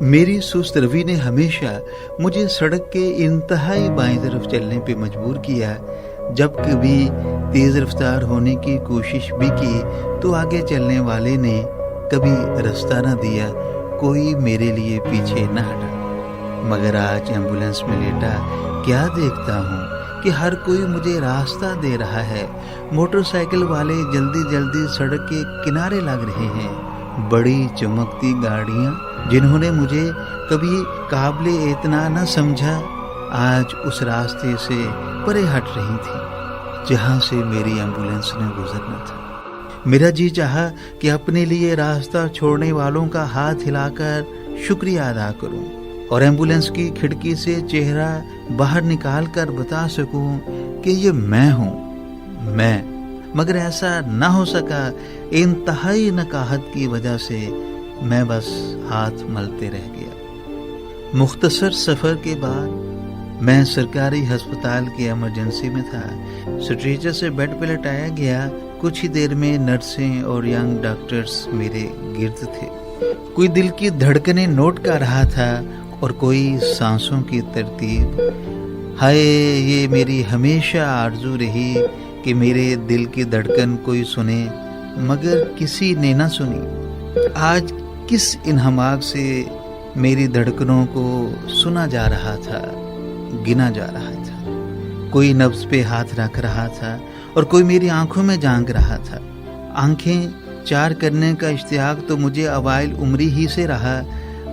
मेरी सुस्त रवि ने हमेशा मुझे सड़क के इंतहाई बाईं तरफ चलने पे मजबूर किया। जब कभी तेज रफ्तार होने की कोशिश भी की तो आगे चलने वाले ने कभी रास्ता न दिया, कोई मेरे लिए पीछे न हटा। मगर आज एम्बुलेंस में लेटा क्या देखता हूँ कि हर कोई मुझे रास्ता दे रहा है। मोटरसाइकिल वाले जल्दी जल्दी सड़क के किनारे लग रहे हैं। बड़ी चमकती गाड़ियाँ जिन्होंने मुझे कभी काबिले इतना न समझा, आज उस रास्ते से परे हट रही थी जहाँ से मेरी एम्बुलेंस ने गुजरना था। मेरा जी चाहा कि अपने लिए रास्ता छोड़ने वालों का हाथ हिलाकर शुक्रिया अदा करूं और एम्बुलेंस की खिड़की से चेहरा बाहर निकाल कर बता सकूं कि ये मैं हूं, मैं। मगर ऐसा ना हो सका। इंतहाई नकाहत की वजह से मैं बस हाथ मलते रह गया। मुख्तसर सफ़र के बाद मैं सरकारी अस्पताल की इमरजेंसी में था। स्ट्रेचर से बेड पर लटाया गया। कुछ ही देर में नर्सें और यंग डॉक्टर्स मेरे गिर्द थे। कोई दिल की धड़कनें नोट कर रहा था और कोई सांसों की तरतीब। हाय, ये मेरी हमेशा आरजू रही कि मेरे दिल की धड़कन कोई सुने, मगर किसी ने ना सुनी। आज किस इन्हमाक से मेरी धड़कनों को सुना जा रहा था, गिना जा रहा था। कोई नब्ज पे हाथ रख रहा था और कोई मेरी आंखों में झांक रहा था। आंखें चार करने का इश्तियाक तो मुझे अवाइल उम्री ही से रहा,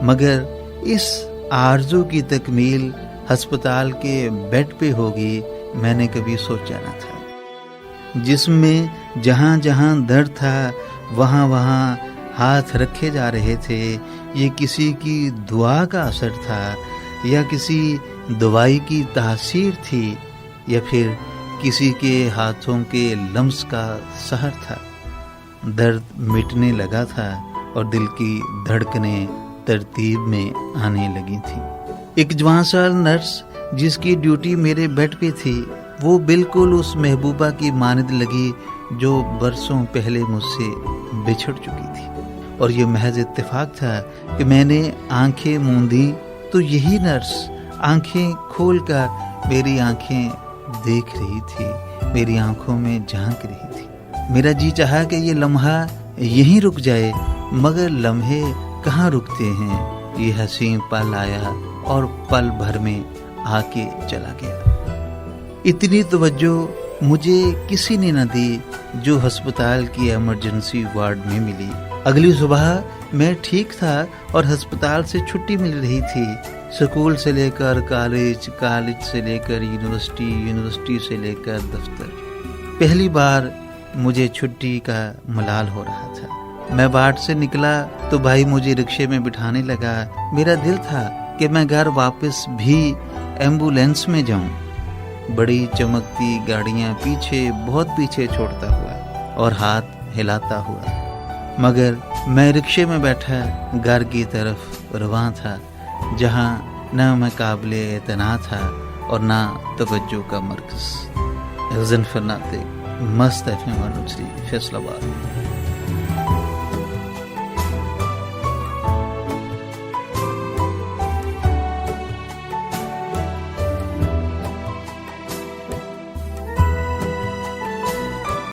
मगर इस आरज़ू की तकमील अस्पताल के बेड पे होगी, मैंने कभी सोचा न था। जिस्म में जहाँ जहाँ दर्द था वहाँ वहाँ हाथ रखे जा रहे थे। ये किसी की दुआ का असर था या किसी दवाई की तासीर थी या फिर किसी के हाथों के लम्स का सहर था। दर्द मिटने लगा था और दिल की धड़कनें तरतीब में आने लगी थी। एक जवान साल नर्स जिसकी ड्यूटी मेरे बेड पे थी, वो बिल्कुल उस महबूबा की मानद लगी जो बरसों पहले मुझसे बिछड़ चुकी थी। और ये महज इत्तेफाक था कि मैंने आंखें मूंदी तो यही नर्स आंखें खोलकर मेरी आंखें देख रही थी, मेरी आंखों में झांक रही थी। मेरा जी चाहा कि ये लम्हा यहीं रुक जाए, मगर लम्हे कहाँ रुकते हैं। ये हसीन पल आया और पल भर में आके चला गया। इतनी तवज्जो मुझे किसी ने न दी जो अस्पताल की इमरजेंसी वार्ड में मिली। अगली सुबह मैं ठीक था और अस्पताल से छुट्टी मिल रही थी। स्कूल से लेकर कॉलेज, कॉलेज से लेकर यूनिवर्सिटी, यूनिवर्सिटी से लेकर दफ्तर। पहली बार मुझे छुट्टी का मलाल हो रहा था। मैं वार्ड से निकला तो भाई मुझे रिक्शे में बिठाने लगा। मेरा दिल था कि मैं घर वापस भी एम्बुलेंस में जाऊं। बड़ी चमकती गाड़ियां पीछे, बहुत पीछे छोड़ता हुआ और हाथ हिलाता हुआ, मगर मैं रिक्शे में बैठा घर की तरफ रवां था, जहां न मैं काबिले एतना था और ना तवज्जो का मरकज़। ग़ज़न फ़रनाते मस्त FM 103 फैसलाबाद।